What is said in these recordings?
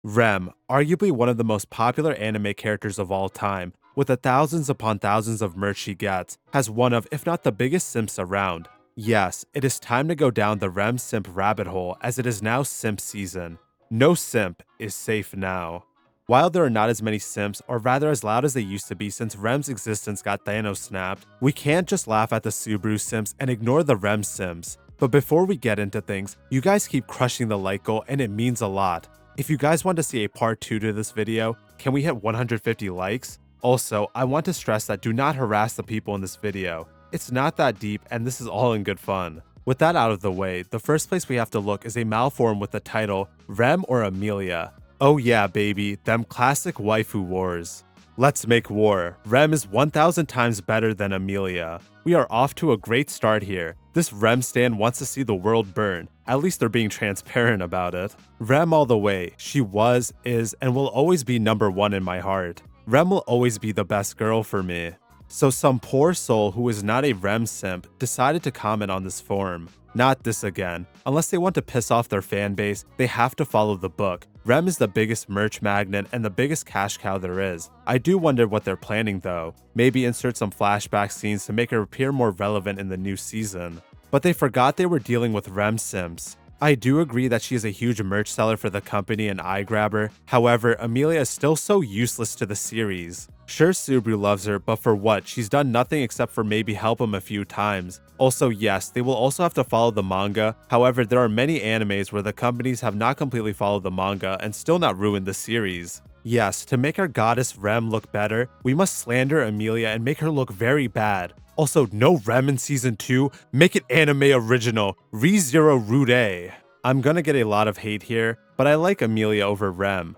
Rem, arguably one of the most popular anime characters of all time, with the thousands upon thousands of merch she gets, has one of, if not the biggest simps around. Yes, it is time to go down the Rem Simp rabbit hole as it is now simp season. No simp is safe now. While there are not as many simps, or rather as loud as they used to be since Rem's existence got Thanos snapped, we can't just laugh at the Subaru simps and ignore the Rem simps. But before we get into things, you guys keep crushing the like goal and it means a lot. If you guys want to see a part 2 to this video, can we hit 150 likes? Also, I want to stress that do not harass the people in this video. It's not that deep and this is all in good fun. With that out of the way, the first place we have to look is a malform with the title Rem or Amelia. Oh yeah baby, them classic waifu wars. Let's make war. Rem is 1000 times better than Amelia. We are off to a great start here. This Rem stan wants to see the world burn. At least they're being transparent about it. Rem all the way. She was, is, and will always be number one in my heart. Rem will always be the best girl for me. So some poor soul who is not a Rem simp decided to comment on this forum. Not this again. Unless they want to piss off their fanbase, they have to follow the book. Rem is the biggest merch magnet and the biggest cash cow there is. I do wonder what they're planning though. Maybe insert some flashback scenes to make her appear more relevant in the new season. But they forgot they were dealing with Rem Simps. I do agree that she is a huge merch seller for the company and eye grabber. However, Amelia is still so useless to the series. Sure, Subaru loves her, but for what? She's done nothing except for maybe help him a few times. Also, yes, they will also have to follow the manga. However, there are many animes where the companies have not completely followed the manga and still not ruined the series. Yes, to make our goddess Rem look better, we must slander Amelia and make her look very bad. Also, no Rem in Season 2, make it anime original, ReZero Rude. I'm gonna get a lot of hate here, but I like Amelia over Rem.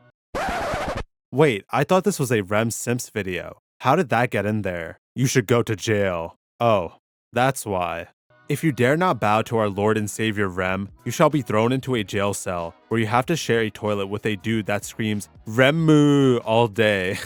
Wait, I thought this was a Rem Simps video. How did that get in there? You should go to jail. Oh, that's why. If you dare not bow to our Lord and Savior Rem, you shall be thrown into a jail cell, where you have to share a toilet with a dude that screams Remu all day.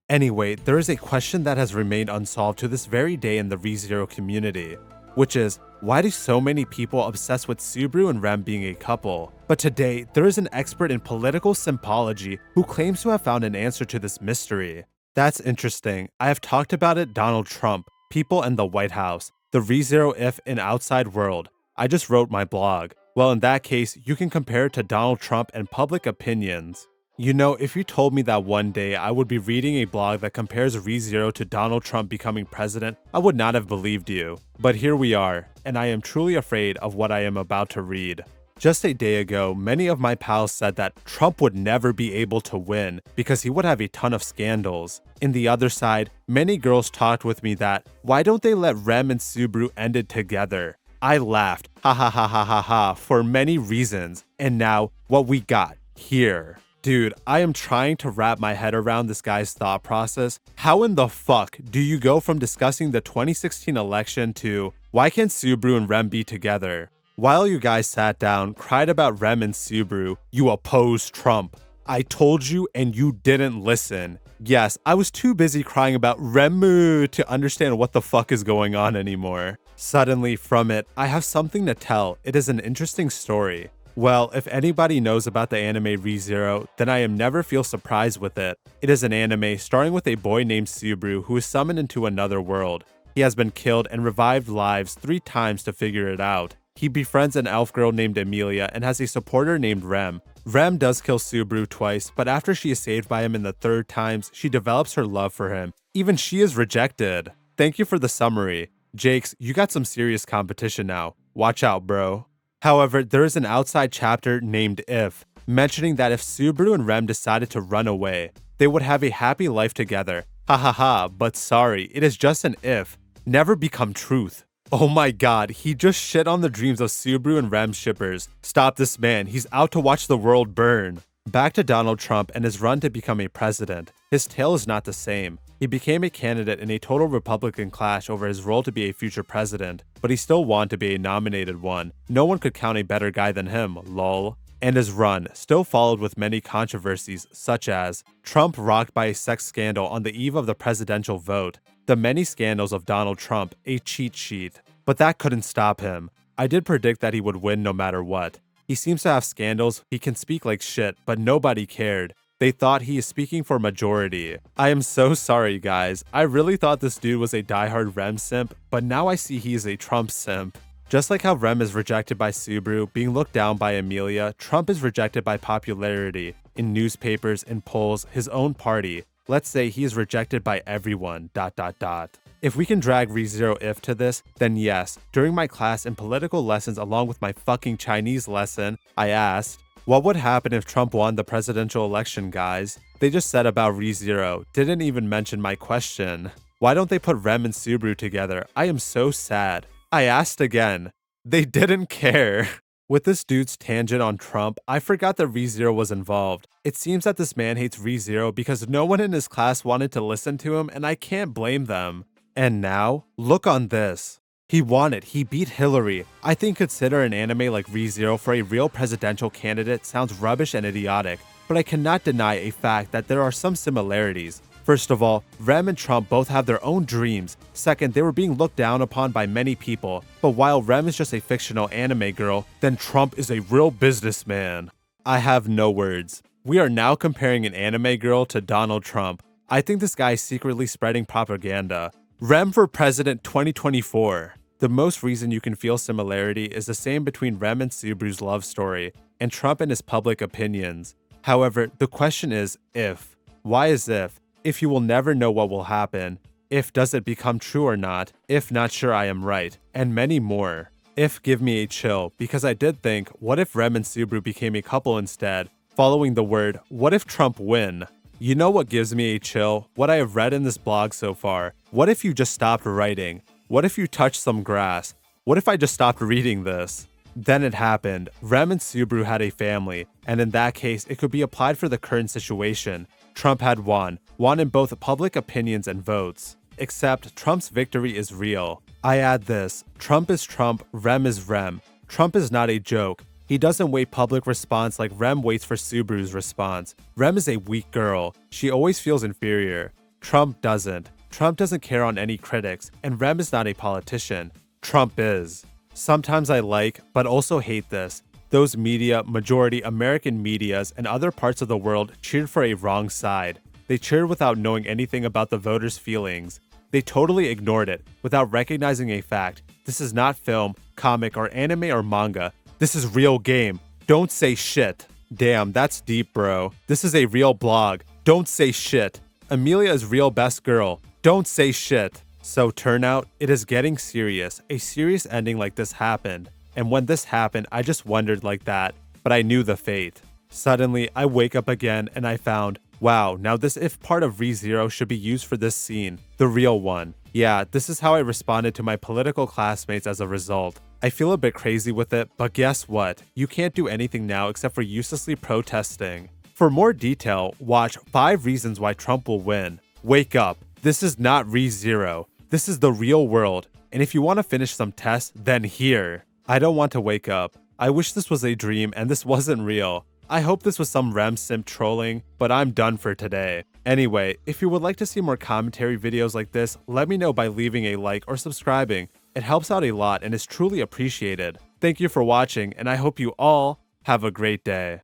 Anyway, there is a question that has remained unsolved to this very day in the ReZero community, which is, why do so many people obsess with Subaru and Rem being a couple? But today, there is an expert in political symbology who claims to have found an answer to this mystery. That's interesting. I have talked about it, Donald Trump, people and the White House, the ReZero if in outside world. I just wrote my blog. Well, in that case, you can compare it to Donald Trump and public opinions. You know, if you told me that one day I would be reading a blog that compares ReZero to Donald Trump becoming president, I would not have believed you. But here we are, and I am truly afraid of what I am about to read. Just a day ago, many of my pals said that Trump would never be able to win because he would have a ton of scandals. In the other side, many girls talked with me that, why don't they let Rem and Subaru end it together? I laughed, ha ha ha ha ha ha, for many reasons, and now, what we got here. Dude, I am trying to wrap my head around this guy's thought process. How in the fuck do you go from discussing the 2016 election to, why can't Subaru and Rem be together? While you guys sat down, cried about Rem and Subaru, you opposed Trump. I told you and you didn't listen. Yes, I was too busy crying about Remu to understand what the fuck is going on anymore. Suddenly, from it, I have something to tell. It is an interesting story. Well, if anybody knows about the anime ReZero, then I am never feel surprised with it. It is an anime starring with a boy named Subaru who is summoned into another world. He has been killed and revived lives 3 times to figure it out. He befriends an elf girl named Amelia and has a supporter named Rem. Rem does kill Subaru twice, but after she is saved by him in the 3rd times, she develops her love for him. Even she is rejected. Thank you for the summary. Jakes, you got some serious competition now. Watch out, bro. However, there is an outside chapter named If, mentioning that if Subaru and Rem decided to run away, they would have a happy life together. Ha ha ha, but sorry, it is just an if. Never become truth. Oh my god, he just shit on the dreams of Subaru and Rem shippers. Stop this man, he's out to watch the world burn. Back to Donald Trump and his run to become a president. His tale is not the same. He became a candidate in a total Republican clash over his role to be a future president, but he still wanted to be a nominated one. No one could count a better guy than him, lol. And his run still followed with many controversies, such as Trump rocked by a sex scandal on the eve of the presidential vote, the many scandals of Donald Trump, a cheat sheet. But that couldn't stop him. I did predict that he would win no matter what. He seems to have scandals, he can speak like shit, but nobody cared. They thought he is speaking for majority. I am so sorry, guys. I really thought this dude was a diehard Rem simp, but now I see he is a Trump simp. Just like how Rem is rejected by Subaru, being looked down by Amelia, Trump is rejected by popularity. In newspapers, in polls, his own party. Let's say he is rejected by everyone, ... If we can drag ReZero if to this, then yes, during my class in political lessons along with my fucking Chinese lesson, I asked, what would happen if Trump won the presidential election, guys? They just said about ReZero, didn't even mention my question. Why don't they put Rem and Subaru together? I am so sad. I asked again. They didn't care. With this dude's tangent on Trump, I forgot that ReZero was involved. It seems that this man hates ReZero because no one in his class wanted to listen to him, and I can't blame them. And now, look on this. He won it, he beat Hillary. I think consider an anime like ReZero for a real presidential candidate sounds rubbish and idiotic, but I cannot deny a fact that there are some similarities. First of all, Rem and Trump both have their own dreams. Second, they were being looked down upon by many people. But while Rem is just a fictional anime girl, then Trump is a real businessman. I have no words. We are now comparing an anime girl to Donald Trump. I think this guy is secretly spreading propaganda. Rem for President 2024. The most reason you can feel similarity is the same between Rem and Subaru's love story, and Trump and his public opinions. However, the question is if. Why is if? If you will never know what will happen. If does it become true or not? If not sure I am right. And many more. If give me a chill, because I did think, what if Rem and Subaru became a couple instead? Following the word, what if Trump win? You know what gives me a chill? What I have read in this blog so far. What if you just stopped writing? What if you touched some grass? What if I just stopped reading this? Then it happened. Rem and Subaru had a family, and in that case, it could be applied for the current situation. Trump had won in both public opinions and votes. Except Trump's victory is real. I add this, Trump is Trump, Rem is Rem. Trump is not a joke. He doesn't wait public response like Rem waits for Subaru's response. Rem is a weak girl. She always feels inferior. Trump doesn't. Trump doesn't care on any critics, and Rem is not a politician. Trump is. Sometimes I like, but also hate this. Those media, majority American medias, and other parts of the world cheered for a wrong side. They cheered without knowing anything about the voters' feelings. They totally ignored it, without recognizing a fact. This is not film, comic, or anime or manga. This is real game. Don't say shit. Damn, that's deep, bro. This is a real blog. Don't say shit. Amelia is real best girl. Don't say shit. So turnout, it is getting serious. A serious ending like this happened. And when this happened, I just wondered like that, but I knew the fate. Suddenly, I wake up again and I found, wow, now this if part of ReZero should be used for this scene, the real one. Yeah, this is how I responded to my political classmates as a result. I feel a bit crazy with it, but guess what? You can't do anything now except for uselessly protesting. For more detail, watch 5 Reasons Why Trump Will Win. Wake up. This is not ReZero. This is the real world. And if you want to finish some tests, then here. I don't want to wake up. I wish this was a dream and this wasn't real. I hope this was some Rem Simp trolling, but I'm done for today. Anyway, if you would like to see more commentary videos like this, let me know by leaving a like or subscribing. It helps out a lot and is truly appreciated. Thank you for watching, and I hope you all have a great day.